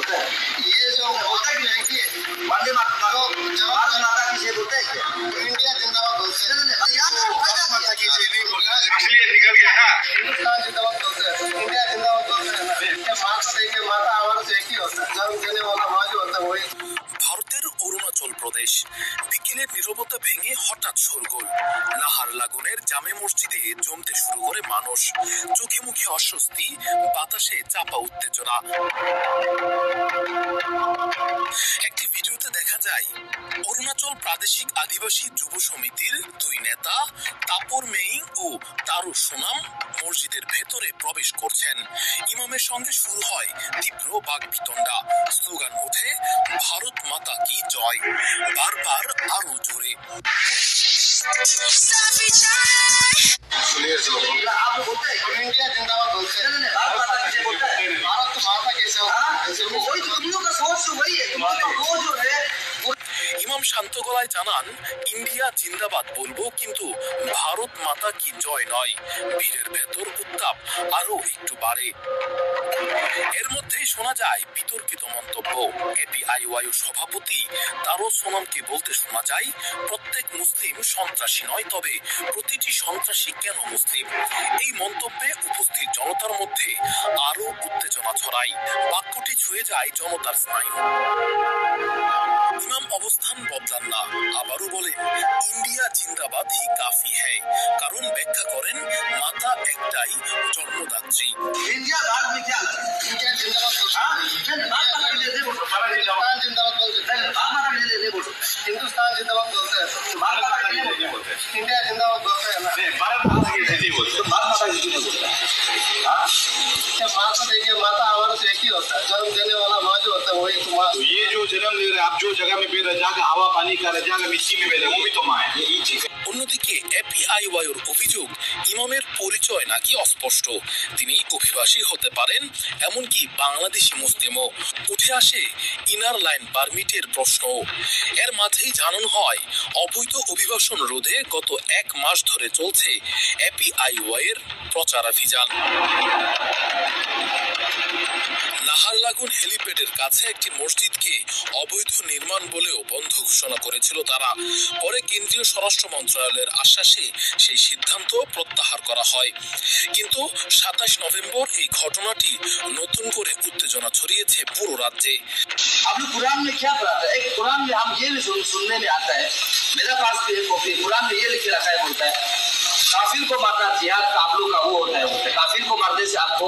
बोलता है ये जो होता है कि वंदे मातरम भारत माता की जय बोलता है क्या इंडिया जिंदाबाद बोलते हैं भारत माता की जय नहीं बोला असलियत निकल गया ना हिंदुस्तान जिंदाबाद बोलते हैं इंडिया जिंदाबाद बोलते हैं ना माता देके माता हमारा से एक ही होता है जन्म देने वाला माँ जो होता है वही। ভারতের অরুণাচল প্রদেশ বিকেলের নীরবতা ভেঙে হঠাৎ শোরগোল। নাহারলাগুনের জামে মসজিদে জমতে শুরু করে মানুষ, চোখে মুখে অস্বস্তি, বাতাসে চাপা উত্তেজনা। একটি ভিডিওতে দেখা যায় অরুণাচল প্রাদেশিক আদিবাসী যুব সমিতির দুই নেতা তাপর মেইং ও তারু সোনাম মসজিদের ভেতরে প্রবেশ করছেন। ইমামের সঙ্গে শুরু হয় তীব্র বাকবিতণ্ডা, স্লোগান ওঠে ভারত মাতা কি জয়, বারবার আরো জোরে। आप बोलते हैं इंडिया जिंदाबाद बोलते हैं भारत माता की जय बोलता है भारत माता की जय वही तुम लोग का सोच तो वही है तुम लोग का वो जो है। ইমাম শান্ত গলায় জানান, ইন্ডিয়া জিন্দাবাদ বলবো কিন্তু ভারত মাতা কি জয় নয়। বীরের ভেতর উত্তাপ আরো একটু বাড়ে। এর মধ্যেই শোনা যায় বিতর্কিত মন্তব্য। এপিআইওয়াই সভাপতি তারো সোনামকে বলতে শোনা যায়, প্রত্যেক মুসলিম সন্ত্রাসী নয়, তবে প্রতিটি সন্ত্রাসী কেন মুসলিম। এই মন্তব্যে উপস্থিত জনতার মধ্যে আরো উত্তেজনা ছড়ায়। বাক্যটি ছুঁয়ে যায় জনতার স্নায়ু। ইমাম অবস্থান বদলান না, আবারও বলেন ইন্ডিয়া জিন্দাবাদ হি কাফি হ্যায়। কারণ ব্যাখ্যা করেন মাতা একটাই, জন্মদাত্রী। इंडिया भारत में क्या इंडिया जिंदाबाद भारत माता की जय हिंदुस्तान जिंदाबाद बोलते हैं भारत माता की जय बोलते हैं हिंदुस्तान जिंदाबाद बोलते हैं भारत माता की जय बोलते हैं इंडिया जिंदाबाद बोलते हैं ना भारत माता की जय बोलते हैं भारत माता की जय बोलते हैं। माता देखिए माता हमारा से एक ही होता है जन्म देने वाला माँ जो होता है वही तो माँ। ये जो जन्म ले रहे आप जो जगह में बेरजा का हवा पानी का रजा का मिट्टी में बेरे वो भी तो माँ है यही चीज। অন্যদিকে এপিআইওয়াইয়ের অভিযোগ ইমামের পরিচয় নাকি অস্পষ্ট। তিনি অভিবাসী হতে পারেন, এমনকি বাংলাদেশি মুসলিমও। উঠে আসে ইনার লাইন পারমিটের প্রশ্ন। এর মাঝেই জানানো হয় অবৈধ অভিবাসন রোধে গত 1 মাস ধরে চলছে এপিআইওয়াইয়ের প্রচারাভিযান। নাহারলাগুন হেলিপ্যাডের কাছে একটি মসজিদকে অবৈধ নির্মাণ বলেও বন্ধ ঘোষণা করেছিল তারা। পরে কেন্দ্রীয় স্বরাষ্ট্র মন্ত্রণালয়ের আশ্বাসে সেই সিদ্ধান্ত প্রত্যাহার করা হয়। কিন্তু 27 নভেম্বর এই ঘটনাটি নতুন করে উত্তেজনা ছড়িয়েছে পুরো রাজ্যে। आपने कुरान में क्या पढ़ा था? एक कुरान में हम ये भी सुनने में आता है, मेरा पास भी एक कॉपी कुरान में ये लिखे रखा है, बोलता है काफिर को मारना जिहाद का आप लोग का वो होता है, बोलते काफिर को मारने से आपको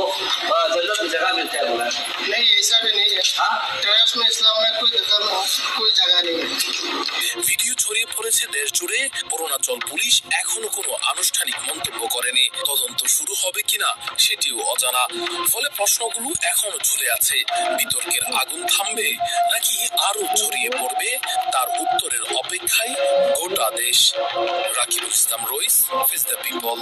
जन्नत की जगह मिलता है, बोला है। नहीं ऐसा भी नहीं है, हाँ टेररिज्म इस्लाम में कोई जगह नहीं है। ভিডিও ছড়িয়ে পড়েছে দেশ জুড়ে। অরুণাচল পুলিশ এখনো কোনো আনুষ্ঠানিক মন্তব্য করেনি। তদন্ত শুরু হবে কিনা সেটিও অজানা। ফলে প্রশ্নগুলো এখনো ঝুলে আছে। বিতর্কের আগুন থামবে নাকি আরো ছড়িয়ে পড়বে, তার উত্তরের অপেক্ষায় গোটা দেশ। রাকিবুল ইসলাম রইস, ফেস দ্য পিপল।